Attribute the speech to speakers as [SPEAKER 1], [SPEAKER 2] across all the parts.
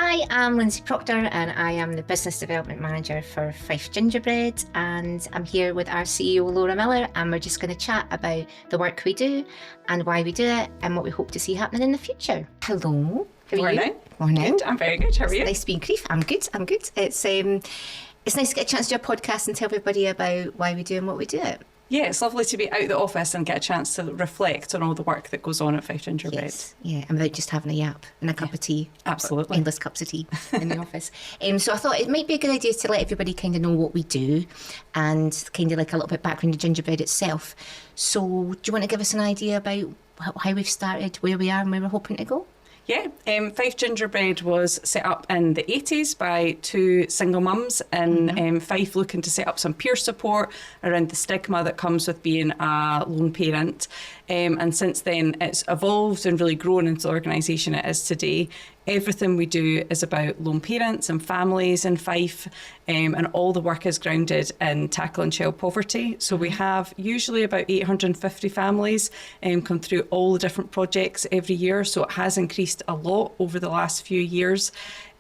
[SPEAKER 1] Hi, I'm Lindsay Proctor and I am the Business Development Manager for Fife Gingerbread, and I'm here with our CEO Laura Miller, and we're just going to chat about the work we do and why we do it and what we hope to see happening in the future. Hello. How are
[SPEAKER 2] Morning.
[SPEAKER 1] you? Morning.
[SPEAKER 2] Good. I'm very good. How are you?
[SPEAKER 1] It's nice being Grief. I'm good. It's nice to get a chance to do a podcast and tell everybody about why we do and what we do it.
[SPEAKER 2] Yeah, it's lovely to be out the office and get a chance to reflect on all the work that goes on at Fife Gingerbread.
[SPEAKER 1] Yes, yeah, and without just having a yap and a cup of tea.
[SPEAKER 2] Absolutely.
[SPEAKER 1] Endless cups of tea in the office. So I thought it might be a good idea to let everybody kind of know what we do and kind of like a little bit background to Gingerbread itself. So do you want to give us an idea about how we've started, where we are and where we're hoping to go?
[SPEAKER 2] Yeah, Fife Gingerbread was set up in the 80s by two single mums in Fife, looking to set up some peer support around the stigma that comes with being a lone parent. And since then, it's evolved and really grown into the organisation it is today. Everything we do is about lone parents and families in Fife, and all the work is grounded in tackling child poverty. So we have usually about 850 families come through all the different projects every year. So it has increased a lot over the last few years.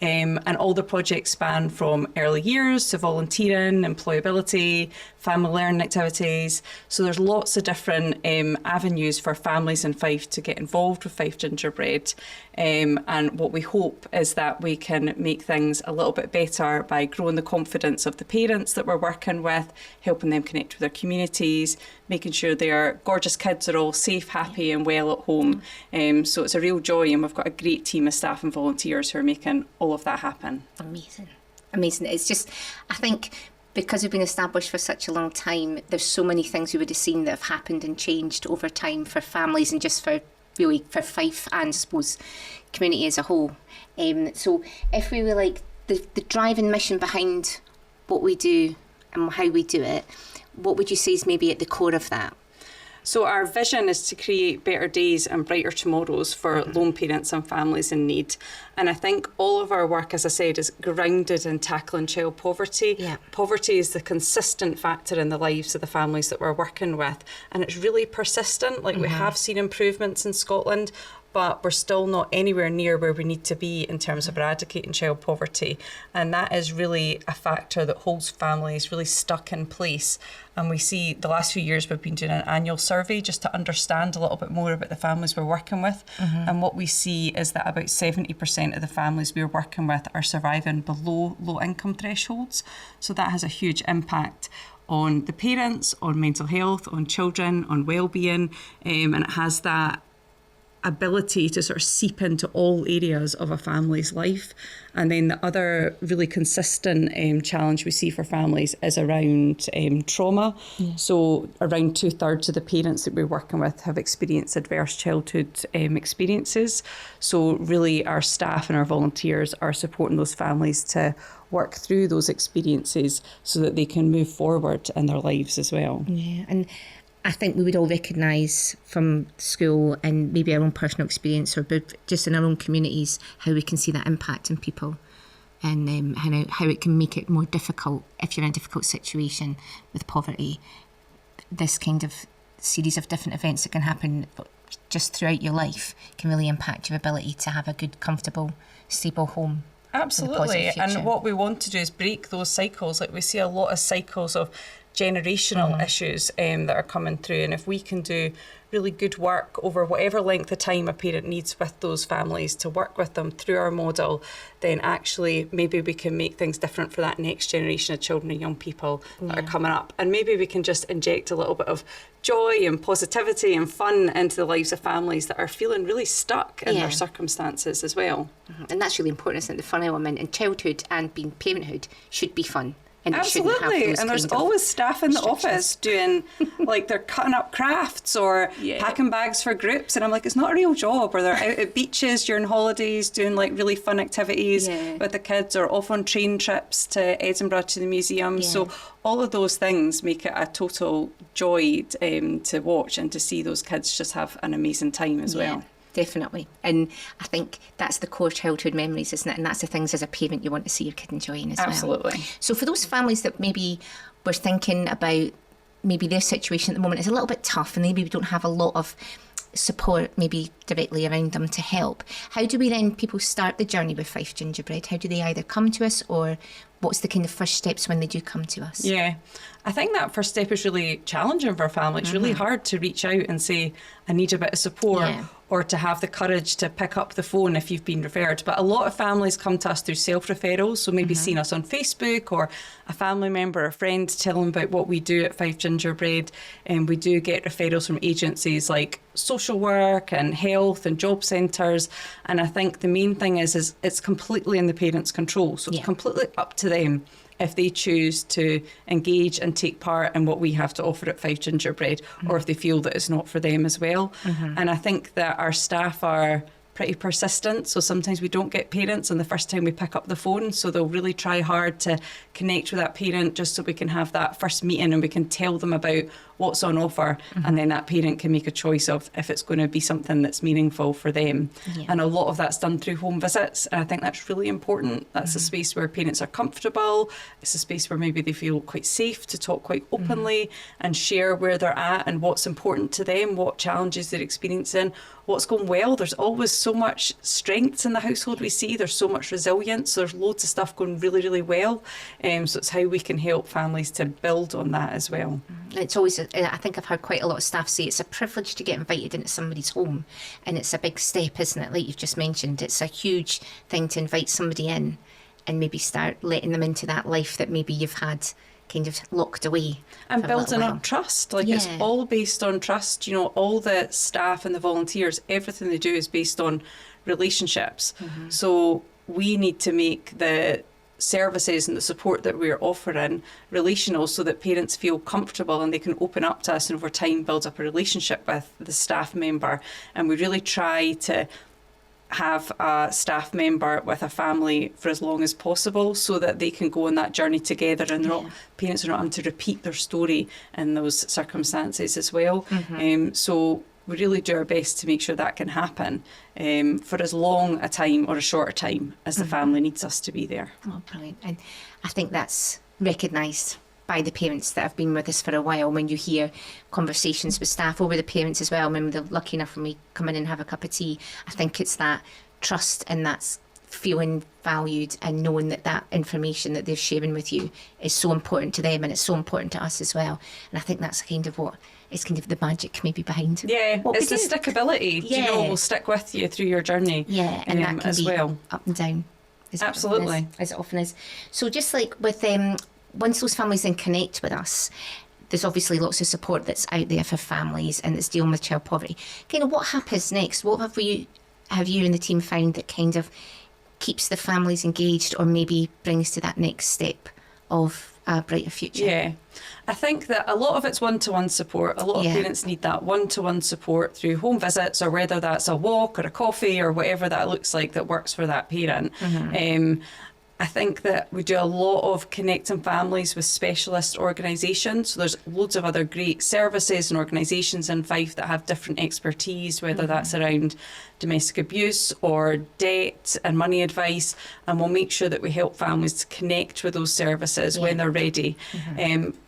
[SPEAKER 2] And all the projects span from early years to volunteering, employability, family learning activities. So there's lots of different avenues for families in Fife to get involved with Fife Gingerbread. And what we hope is that we can make things a little bit better by growing the confidence of the parents that we're working with, helping them connect with their communities, making sure their gorgeous kids are all safe, happy and well at home. So it's a real joy, and we've got a great team of staff and volunteers who are making all of that happen.
[SPEAKER 1] Amazing. It's just, I think because we've been established for such a long time, there's so many things we would have seen that have happened and changed over time for families and just for Fife and I suppose community as a whole. So if we were like the driving mission behind what we do and how we do it, what would you say is maybe at the core of that?
[SPEAKER 2] So our vision is to create better days and brighter tomorrows for lone parents and families in need. And I think all of our work, as I said, is grounded in tackling child poverty.
[SPEAKER 1] Yeah.
[SPEAKER 2] Poverty is the consistent factor in the lives of the families that we're working with. And it's really persistent. Like we have seen improvements in Scotland, but we're still not anywhere near where we need to be in terms of eradicating child poverty. And that is really a factor that holds families really stuck in place. And we see the last few years we've been doing an annual survey just to understand a little bit more about the families we're working with. And what we see is that about 70% of the families we're working with are surviving below low income thresholds. So that has a huge impact on the parents, on mental health, on children, on well-being, and it has that ability to sort of seep into all areas of a family's life. And then the other really consistent challenge we see for families is around trauma. So around 2/3 of the parents that we're working with have experienced adverse childhood experiences. So really our staff and our volunteers are supporting those families to work through those experiences so that they can move forward in their lives as well.
[SPEAKER 1] Yeah, and I think we would all recognise from school and maybe our own personal experience or just in our own communities how we can see that impact on people and how it can make it more difficult if you're in a difficult situation with poverty. This kind of series of different events that can happen just throughout your life can really impact your ability to have a good, comfortable, stable home.
[SPEAKER 2] Absolutely. And what we want to do is break those cycles. Like we see a lot of cycles of generational issues that are coming through, and if we can do really good work over whatever length of time a parent needs with those families to work with them through our model, then actually maybe we can make things different for that next generation of children and young people that are coming up, and maybe we can just inject a little bit of joy and positivity and fun into the lives of families that are feeling really stuck in their circumstances as well.
[SPEAKER 1] And that's really important, isn't it? The fun element in childhood and being parenthood should be fun. And
[SPEAKER 2] absolutely, and there's always staff in the office doing, like, they're cutting up crafts or packing bags for groups, and I'm like, it's not a real job. Or they're out at beaches during holidays doing like really fun activities with the kids, or off on train trips to Edinburgh to the museum. So all of those things make it a total joy to watch and to see those kids just have an amazing time as well.
[SPEAKER 1] Definitely. And I think that's the core childhood memories, isn't it? And that's the things as a parent you want to see your kid enjoying as well.
[SPEAKER 2] Absolutely.
[SPEAKER 1] So for those families that maybe were thinking about maybe their situation at the moment is a little bit tough and maybe we don't have a lot of support maybe directly around them to help. How do we then, people start the journey with Fife Gingerbread? How do they either come to us, or what's the kind of first steps when they do come to us?
[SPEAKER 2] Yeah, I think that first step is really challenging for a family. It's really hard to reach out and say, I need a bit of support, or to have the courage to pick up the phone if you've been referred. But a lot of families come to us through self-referrals, so maybe seeing us on Facebook, or a family member or friend telling about what we do at Fife Gingerbread. And we do get referrals from agencies like social work and health and job centres. And I think the main thing is it's completely in the parents' control. So it's completely up to them if they choose to engage and take part in what we have to offer at Fife Gingerbread, or if they feel that it's not for them as well. And I think that our staff are pretty persistent, so sometimes we don't get parents on the first time we pick up the phone, so they'll really try hard to connect with that parent just so we can have that first meeting and we can tell them about what's on offer, and then that parent can make a choice of if it's going to be something that's meaningful for them. And a lot of that's done through home visits, and I think that's really important. That's a space where parents are comfortable. It's a space where maybe they feel quite safe to talk quite openly and share where they're at and what's important to them, what challenges they're experiencing, what's going well. There's always so much strength in the household we see. There's so much resilience. There's loads of stuff going really, really well. So it's how we can help families to build on that as well.
[SPEAKER 1] It's always, I think I've heard quite a lot of staff say it's a privilege to get invited into somebody's home, and it's a big step, isn't it? Like you've just mentioned, it's a huge thing to invite somebody in and maybe start letting them into that life that maybe you've had kind of locked away.
[SPEAKER 2] And building up trust. Like it's all based on trust. You know, all the staff and the volunteers, everything they do is based on relationships. So we need to make the services and the support that we're offering relational, so that parents feel comfortable and they can open up to us, and over time build up a relationship with the staff member. And we really try to have a staff member with a family for as long as possible, so that they can go on that journey together, and they're not, parents are not having to repeat their story in those circumstances as well. So we really do our best to make sure that can happen for as long a time or a shorter time as the family needs us to be there.
[SPEAKER 1] Oh, brilliant. And I think that's recognised by the parents that have been with us for a while. When you hear conversations with staff or with the parents as well, when they're lucky enough when we come in and have a cup of tea, I think it's that trust and that's feeling valued and knowing that that information that they're sharing with you is so important to them, and it's so important to us as well. And I think that's kind of what it's kind of the magic maybe behind what
[SPEAKER 2] it's the stickability. You know, will stick with you through your journey.
[SPEAKER 1] And that can
[SPEAKER 2] as
[SPEAKER 1] be
[SPEAKER 2] well,
[SPEAKER 1] up and down.
[SPEAKER 2] Absolutely,
[SPEAKER 1] as it often is. So just like with once those families then connect with us, there's obviously lots of support that's out there for families and that's dealing with child poverty. Kind of what happens next? What have you and the team found that kind of keeps the families engaged, or maybe brings to that next step of a brighter future?
[SPEAKER 2] Yeah, I think that a lot of it's one-to-one support. A lot of parents need that one-to-one support through home visits, or whether that's a walk or a coffee or whatever that looks like that works for that parent. I think that we do a lot of connecting families with specialist organisations. So there's loads of other great services and organisations in Fife that have different expertise, whether that's around domestic abuse or debt and money advice. And we'll make sure that we help families to connect with those services when they're ready.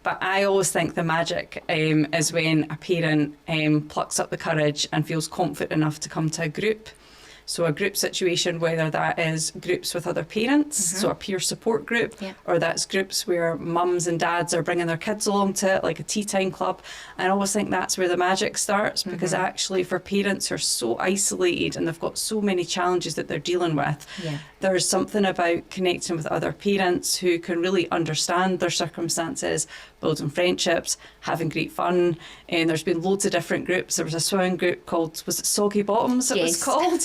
[SPEAKER 2] But I always think the magic is when a parent plucks up the courage and feels confident enough to come to a group. So a group situation, whether that is groups with other parents, so a peer support group, or that's groups where mums and dads are bringing their kids along to it, like a tea time club. I always think that's where the magic starts, because actually for parents who are so isolated and they've got so many challenges that they're dealing with, there's something about connecting with other parents who can really understand their circumstances, building friendships, having great fun. And there's been loads of different groups. There was a swimming group called, was it Soggy Bottoms it was called?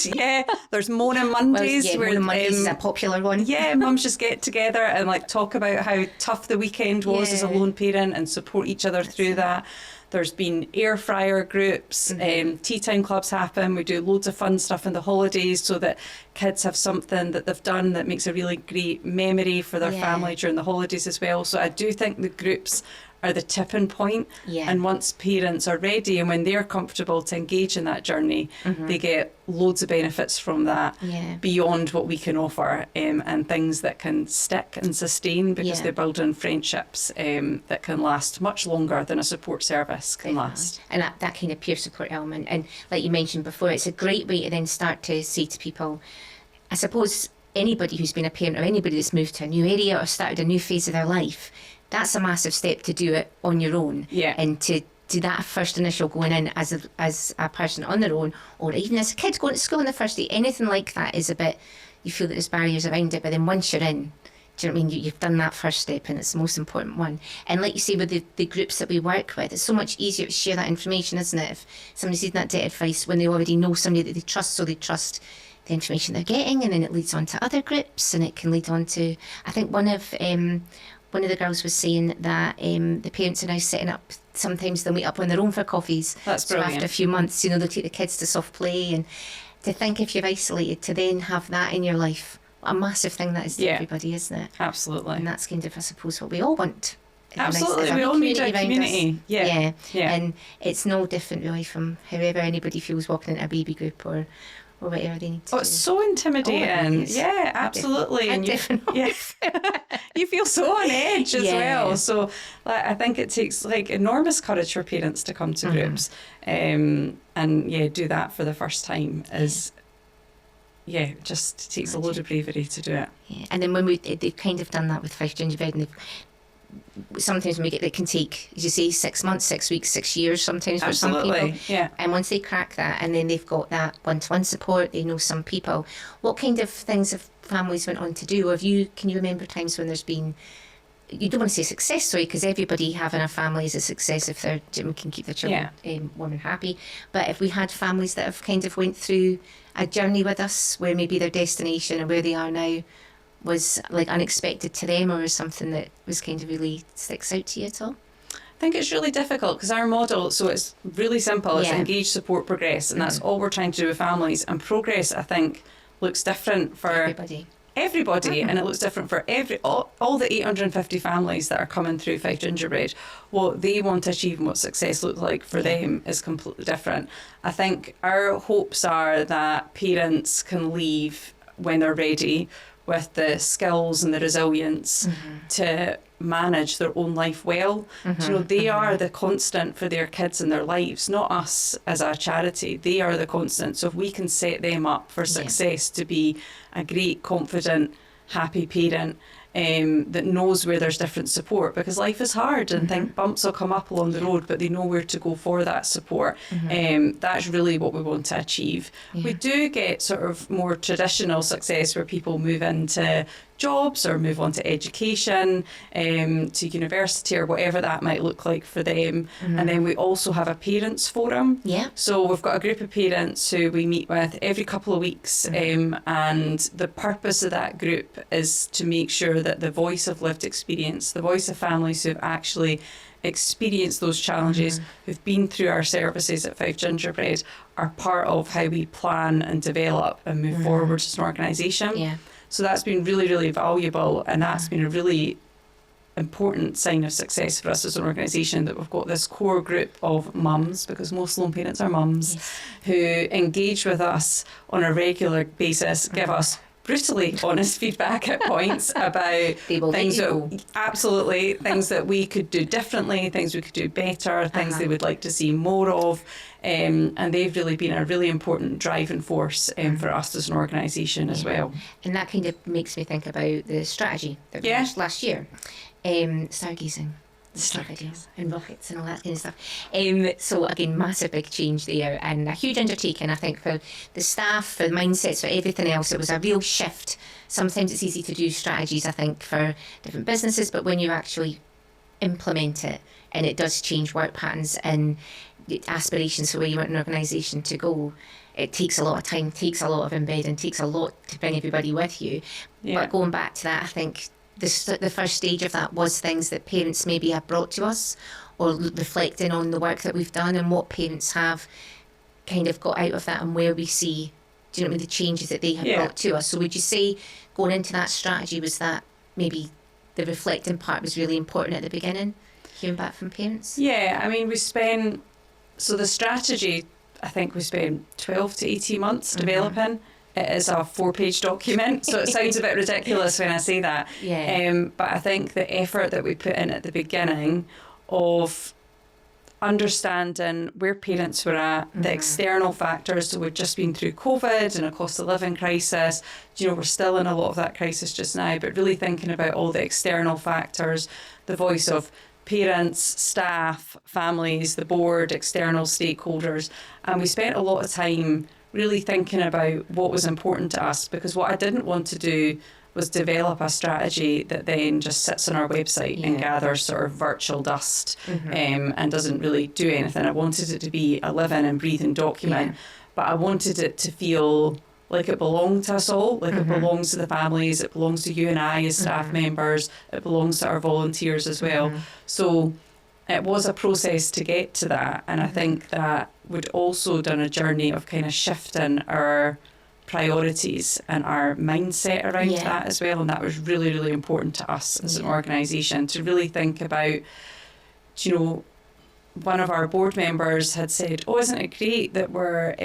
[SPEAKER 2] There's Moaning Mondays.
[SPEAKER 1] Moaning Mondays is a popular one.
[SPEAKER 2] Mums just get together and like talk about how tough the weekend was as a lone parent and support each other through that. There's been air fryer groups, tea time clubs happen. We do loads of fun stuff in the holidays so that kids have something that they've done that makes a really great memory for their family during the holidays as well. So I do think the groups are the tipping point.
[SPEAKER 1] Yeah.
[SPEAKER 2] And once parents are ready and when they're comfortable to engage in that journey, they get loads of benefits from that beyond what we can offer, and things that can stick and sustain because they're building friendships that can last much longer than a support service can last.
[SPEAKER 1] And that kind of peer support element. And like you mentioned before, it's a great way to then start to say to people, I suppose anybody who's been a parent or anybody that's moved to a new area or started a new phase of their life, that's a massive step to do it on your own.
[SPEAKER 2] Yeah.
[SPEAKER 1] And to do that first initial going in as a person on their own, or even as a kid going to school on the first day, anything like that is a bit, you feel that there's barriers around it, but then once you're in, do you know what I mean? You've done that first step, and it's the most important one. And like you say, with the groups that we work with, it's so much easier to share that information, isn't it? If somebody's needing that debt advice when they already know somebody that they trust, so they trust the information they're getting, and then it leads on to other groups, and it can lead on to, I think one of the girls was saying that the parents are now setting up, sometimes they'll meet up on their own for coffees.
[SPEAKER 2] That's
[SPEAKER 1] so
[SPEAKER 2] brilliant.
[SPEAKER 1] After a few months, they'll take the kids to soft play, and to think if you're isolated, to then have that in your life, a massive thing that is to everybody, isn't it?
[SPEAKER 2] Absolutely.
[SPEAKER 1] And that's kind of, I suppose, what we all want.
[SPEAKER 2] Absolutely, we all need a community. Yeah.
[SPEAKER 1] And it's no different really from however anybody feels walking into a baby group or whatever they need to do.
[SPEAKER 2] It's so intimidating. Yeah, absolutely.
[SPEAKER 1] And
[SPEAKER 2] You feel so on edge as well. So I think it takes enormous courage for parents to come to groups and do that for the first time just takes a load of bravery to do it.
[SPEAKER 1] Yeah. And then when they've kind of done that with Fife Gingerbread, and sometimes when we get, it can take, as you say, 6 months, 6 weeks, 6 years sometimes for some people.
[SPEAKER 2] Yeah.
[SPEAKER 1] And once they crack that, and then they've got that one-to-one support, they know some people. What kind of things have families went on to do? Or can you remember times when there's been, you don't want to say success story, because everybody having a family is a success if they can keep their children warm and happy. But if we had families that have kind of went through a journey with us, where maybe their destination and where they are now was unexpected to them, or was something that was kind of really sticks out to you at all?
[SPEAKER 2] I think it's really difficult because our model, so it's really simple. It's engage, support, progress, and that's all we're trying to do with families. And progress, I think, looks different for everybody, and it looks different for all the 850 families that are coming through Fife Gingerbread. What they want to achieve and what success looks like for them is completely different. I think our hopes are that parents can leave when they're ready with the skills and the resilience to manage their own life well. They are the constant for their kids and their lives, not us as a charity. They are the constant. So if we can set them up for success to be a great, confident, happy parent that knows where there's different support, because life is hard and think bumps will come up along the road, but they know where to go for that support. That's really what we want to achieve. We do get sort of more traditional success where people move into jobs or move on to education, to university or whatever that might look like for them. And then we also have a parents forum. So we've got a group of parents who we meet with every couple of weeks, and the purpose of that group is to make sure that the voice of lived experience, the voice of families who've actually experienced those challenges, who've been through our services at Fife Gingerbread, are part of how we plan and develop and move forward as an organisation. So that's been really, really valuable, and that's been a really important sign of success for us as an organisation, that we've got this core group of mums, because most lone parents are mums, who engage with us on a regular basis, give us brutally honest feedback at points about things things that we could do differently, things we could do better, things they would like to see more of. And they've really been a really important driving force for us as an organisation as well.
[SPEAKER 1] And that kind of makes me think about the strategy that we launched last year. Stargazing. And rockets and all that kind of stuff. So again, massive big change there, and a huge undertaking, I think, for the staff, for the mindsets, for everything else. It was a real shift. Sometimes it's easy to do strategies, I think, for different businesses, but when you actually implement it, and it does change work patterns and aspirations for where you want an organisation to go, it takes a lot of time, takes a lot of embedding, takes a lot to bring everybody with you. But going back to that, I think the first stage of that was things that parents maybe have brought to us, or reflecting on the work that we've done and what parents have kind of got out of that, and where we see, do you know what I mean, the changes that they have brought to us. So would you say going into that strategy was that maybe the reflecting part was really important at the beginning? hearing back from parents?
[SPEAKER 2] Yeah, I mean, so the strategy, I think we spent 12 to 18 months developing. It is a 4-page document, so it sounds a bit ridiculous when I say that.
[SPEAKER 1] Yeah.
[SPEAKER 2] But I think the effort that we put in at the beginning of understanding where parents were at, the external factors. So we've just been through COVID and a cost of living crisis. We're still in a lot of that crisis just now, but really thinking about all the external factors, the voice of parents, staff, families, the board, external stakeholders. And we spent a lot of time really thinking about what was important to us, because what I didn't want to do was develop a strategy that then just sits on our website and gathers sort of virtual dust and doesn't really do anything. I wanted it to be a living and breathing document, but I wanted it to feel like it belonged to us all, like it belongs to the families, it belongs to you and I as staff members, it belongs to our volunteers as well. So it was a process to get to that, and I think that we'd also done a journey of kind of shifting our priorities and our mindset around that as well, and that was really, really important to us as an organisation to really think about. One of our board members had said, "Oh, isn't it great that we're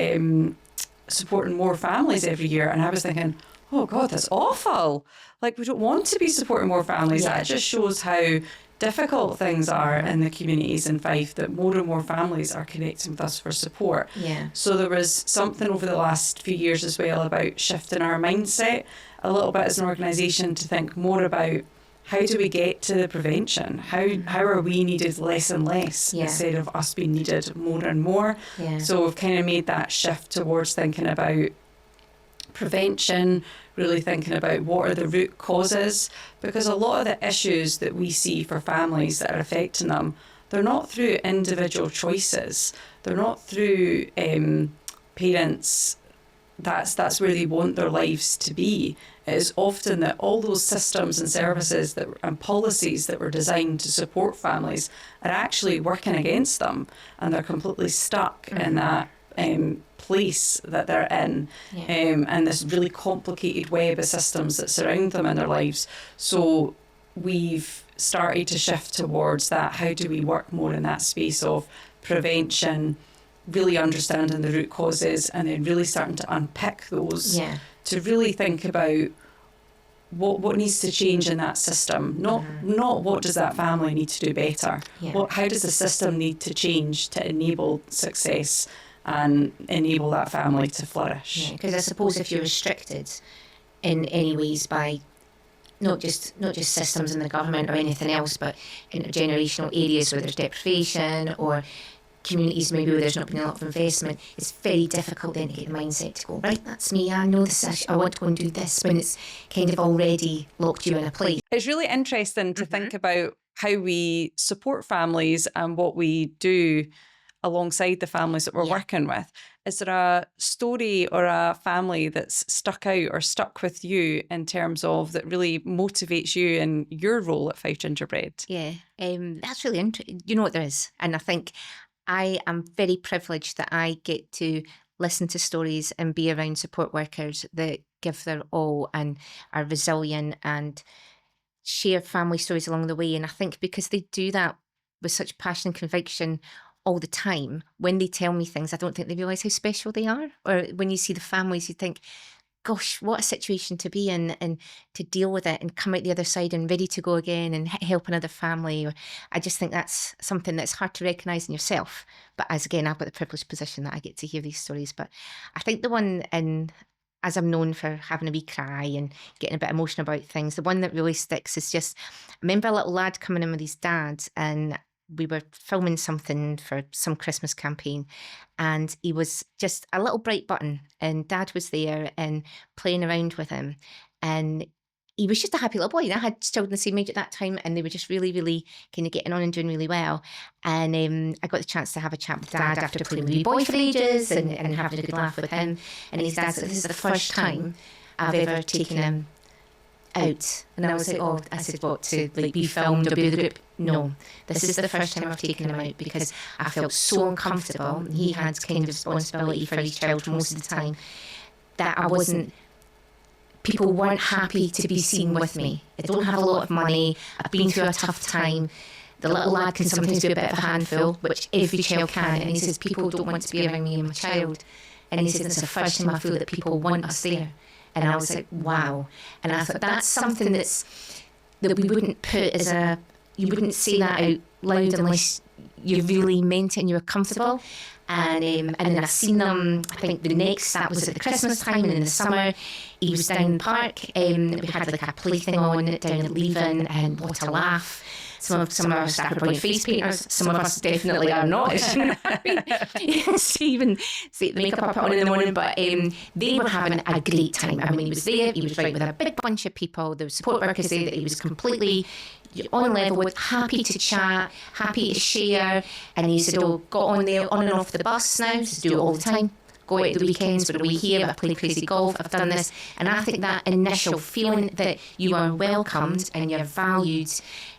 [SPEAKER 2] supporting more families every year?" And I was thinking, "Oh God, that's awful! Like, we don't want to be supporting more families." That just shows how difficult things are in the communities in Fife, that more and more families are connecting with us for support. So there was something over the last few years as well about shifting our mindset a little bit as an organisation to think more about how do we get to the prevention? How are we needed less and less instead of us being needed more and more? So we've kind of made that shift towards thinking about prevention, really thinking about what are the root causes, because a lot of the issues that we see for families that are affecting them, they're not through individual choices, they're not through parents that's where they want their lives to be. It is often that all those systems and services and policies that were designed to support families are actually working against them, and they're completely stuck in that place that they're in, and this really complicated web of systems that surround them in their lives. So we've started to shift towards that. How do we work more in that space of prevention, really understanding the root causes, and then really starting to unpick those to really think about what needs to change in that system, not what does that family need to do better, how does the system need to change to enable success and enable that family to flourish.
[SPEAKER 1] Because I suppose if you're restricted in any ways by not just systems in the government or anything else, but intergenerational areas where there's deprivation, or communities maybe where there's not been a lot of investment, it's very difficult then to get the mindset to go, right, that's me, I know this, I want to go and do this, when it's kind of already locked you in a place.
[SPEAKER 2] It's really interesting to think about how we support families and what we do alongside the families that we're working with. Is there a story or a family that's stuck out or stuck with you in terms of that really motivates you in your role at Fife Gingerbread?
[SPEAKER 1] Yeah, that's really interesting. You know what there is, and I think I am very privileged that I get to listen to stories and be around support workers that give their all and are resilient and share family stories along the way. And I think because they do that with such passion and conviction all the time, when they tell me things, I don't think they realise how special they are. Or when you see the families, you think, gosh, what a situation to be in, and to deal with it and come out the other side and ready to go again and help another family. I just think that's something that's hard to recognise in yourself. But as again, I've got the privileged position that I get to hear these stories. But I think the one as I'm known for having a wee cry and getting a bit emotional about things, the one that really sticks is just, I remember a little lad coming in with his dad, and we were filming something for some Christmas campaign, and he was just a little bright button, and Dad was there and playing around with him, and he was just a happy little boy. And I had children the same age at that time, and they were just really, really kind of getting on and doing really well. And I got the chance to have a chat with Dad after playing with wee boy for ages and having a good laugh with him. And his dad said, "This is the first time I've ever taken him out." And I was like, "Oh," I said, "what, to like be filmed or be with the group?" "No, this is the first time I've taken him out because I felt so uncomfortable." He had kind of responsibility for his child most of the time, that people weren't happy to be seen with me. I don't have a lot of money, I've been through a tough time. the little lad can sometimes be a bit of a handful, which every child can. And he says, people don't want to be around me and my child. And he said, it's the first time I feel that people want us there. And I was like, wow. And I thought, that's something that we wouldn't put as you wouldn't say that out loud unless you really meant it and you were comfortable. And then I seen them, I think that was at the Christmas time, and in the summer he was down in the park. We had like a plaything on down at Leaving, and what a laugh. Some of our staff are probably face painters. Some of us definitely are not. Even see the makeup I put on in the morning, but they were having a great time. I mean, he was there. He was right with a big bunch of people. There was support workers there that he was completely on level with, happy to chat, happy to share. And he said, "Oh, got on there, on and off the bus now. Just do it all the time. Go out at the weekends, we're away here, I've played crazy golf, I've done this." And I think that initial feeling that you are welcomed and you're valued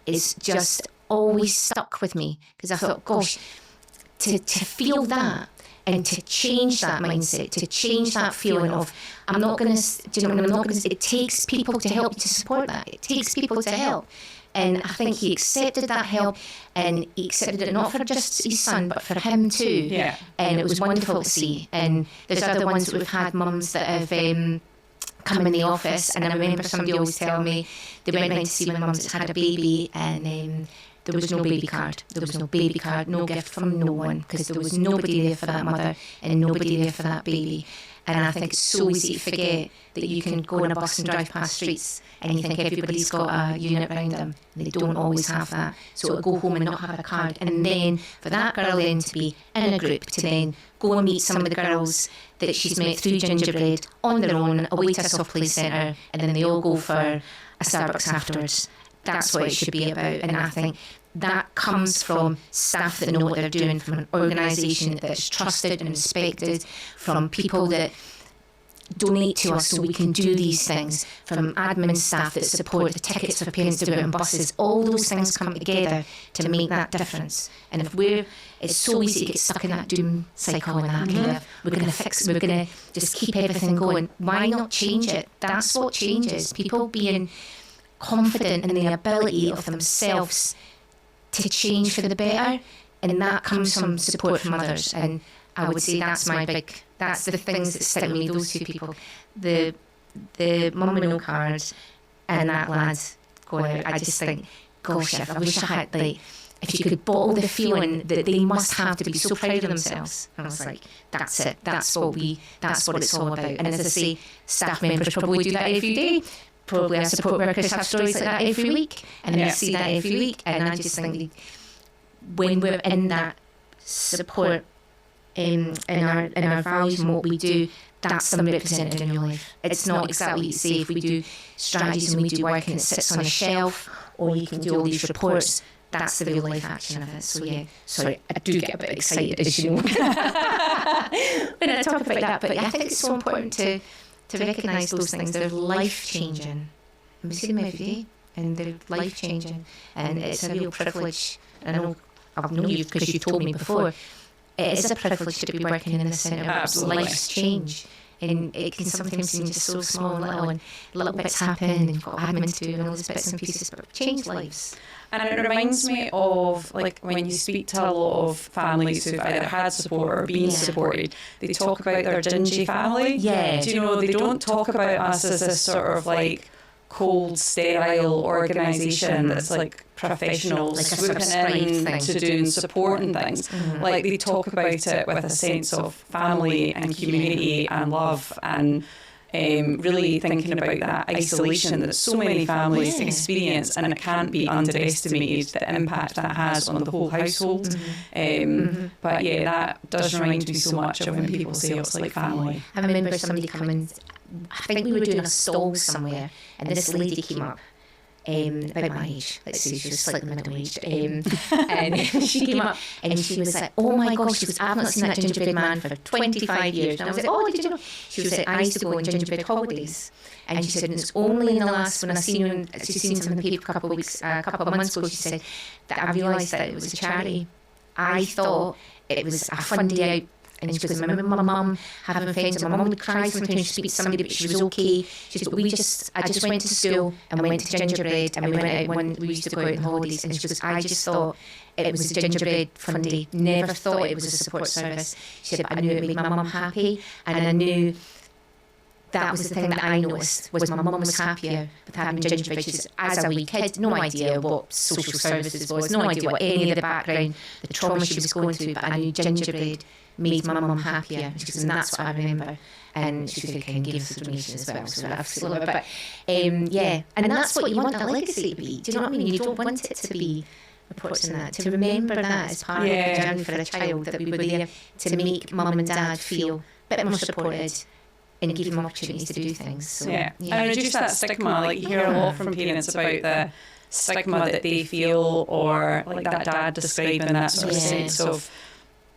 [SPEAKER 1] is just always stuck with me, because I thought, gosh, to feel that and to change that mindset, to change that feeling of, I'm not going to, it takes people to help you to support that. It takes people to help. And I think he accepted that help, and he accepted it not for just his son, but for him too.
[SPEAKER 2] Yeah.
[SPEAKER 1] And it was wonderful to see. And there's other ones that we've had mums that have come in the office, and I remember somebody always telling me they went round to see my mum that's had a baby, and there was no baby card. There was no baby card, no gift from no one, because there was nobody there for that mother and nobody there for that baby. And I think it's so easy to forget that you can go on a bus and drive past streets and you think everybody's got a unit around them. They don't always have that. So to go home and not have a card, and then for that girl then to be in a group, to then go and meet some of the girls that she's met through Gingerbread on their own, away to a soft play centre, and then they all go for a Starbucks afterwards. That's what it should be about. And I think that comes from staff that know what they're doing, from an organisation that's trusted and respected, from people that donate to us so we can do these things, from admin staff that support the tickets for parents to go out on buses. All those things come together to make that difference. And if it's so easy to get stuck in that doom cycle and that kind of, we're going to just keep everything going. Why not change it? That's what changes. People being confident in the ability of themselves to change for the better, and that comes from support from others. And I would say that's the things that stick with me, those two people, the mum with no cards and that lad going out. I just think, gosh, I wish I had, like, if you could bottle the feeling that they must have to be so proud of themselves. And I was like, that's it, that's what it's all about. And as I say, staff members probably do that every day. Probably our support workers have stories like that every week, and we see that every week. And I just think when we're in that support in our values and what we do, that's them represented in your life. It's not exactly to say if we do strategies and we do work and it sits on a shelf, or you can do all these reports. That's the real life action of it. So yeah, sorry, I do get a bit excited, as you know, when I talk about that. But I think it's so important to recognise those things. They're life-changing. And we see them every day, and they're life-changing. And it's a real privilege. I know I've known you because you've told me before. It is a privilege to be working in this centre where lives change. And it can sometimes seem just so small and little bits happen, and you've got admin to do and all these bits and pieces, but change lives.
[SPEAKER 2] And it reminds me of, like, when you speak to a lot of families who've either had support or been supported, they talk about their Gingy family.
[SPEAKER 1] Yeah.
[SPEAKER 2] Do you know, they don't talk about us as this sort of like cold, sterile organisation that's like professionals
[SPEAKER 1] like
[SPEAKER 2] swooping in to doing support and things. Mm-hmm. Like, they talk about it with a sense of family and community and love, and really thinking about that isolation that so many families experience, and it can't be underestimated the impact that has on the whole household. But yeah, that does remind me so much of when people say it's like family.
[SPEAKER 1] I remember somebody coming, I think we were doing a stall somewhere, and this lady came up, about my age, let's say she was slightly middle-aged, and she came up and she was like, oh my gosh, she was, I've not seen that gingerbread man for 25 years. And I was like, oh, did you know? She was like, I used to go on gingerbread holidays. And she said, and it's only in the last, when I seen you, she's seen some in the paper a couple of months ago, she said that I realised that it was a charity. I thought it was a fun day out And she goes, I remember my mum having friends, and my mum would cry sometimes she'd speak to somebody, but she was okay. She goes, but I just went to school and went to Gingerbread, and we went out when we used to go out on holidays. And she goes, I just thought it was a Gingerbread fun day. Never thought it was a support service. She said, but I knew it made my mum happy, and I knew that was the thing that I noticed, was my mum was happier with having Gingerbread. She says, as a wee kid, no idea what social services was, no idea what any of the background, the trauma she was going through, but I knew Gingerbread made my mum happier. She goes, and that's what I remember. And she was going to give us a donation as well, so I absolutely love it. But yeah, and that's what you want that legacy to be. Do you know what I mean? You don't want it to be reports on that, to remember that as part of the journey for a child, that we were there to make mum and dad feel a bit more supported and give them opportunities to do things. So,
[SPEAKER 2] and reduce that stigma. Like, you hear a lot from parents about the stigma that they feel, or like that dad describing that sort of sense of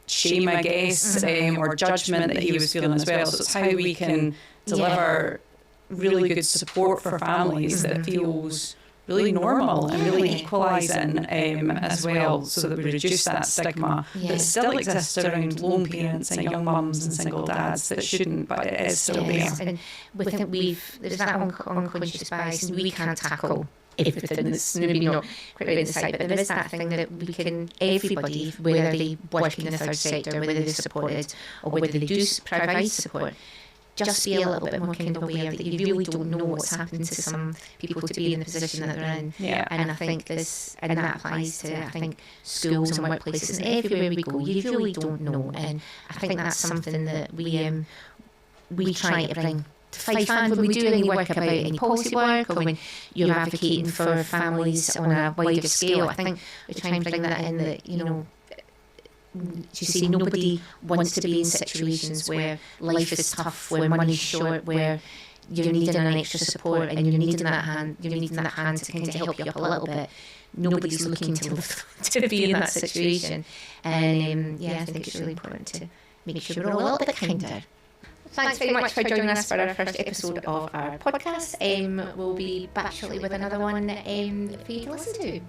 [SPEAKER 2] shame, I guess, or judgment that he was feeling as well. So it's how we can deliver really good support for families that feels really normal and really equalising as well, so that we reduce that stigma that still exists around lone parents and young mums and single dads that shouldn't, but it is still there.
[SPEAKER 1] And there's that unconscious bias, and we can't tackle everything that's maybe not quite right in the side, but there is that thing that we can, everybody, whether they work in the third sector, whether they're supported or whether they do provide support, just be a little bit more kind of aware that you really don't know what's happened to some people to be in the position that they're in. And I think that applies to, I think, schools and workplaces and everywhere we go. You really don't know, and I think that's something that we try to bring to Fife. And when we do any work about any policy work, or when you're advocating for families on a wider scale, I think we try and bring that in, that, you know, you see, nobody wants to be in situations where life is tough, where money's short, where you're needing an extra support and you're needing that hand to kind of help you up a little bit. Nobody's looking to be in that situation. And I think it's really important to make sure we're all a little bit kinder. Thanks very much for joining us for our first episode of our podcast. We'll be back shortly with another one for you to listen to.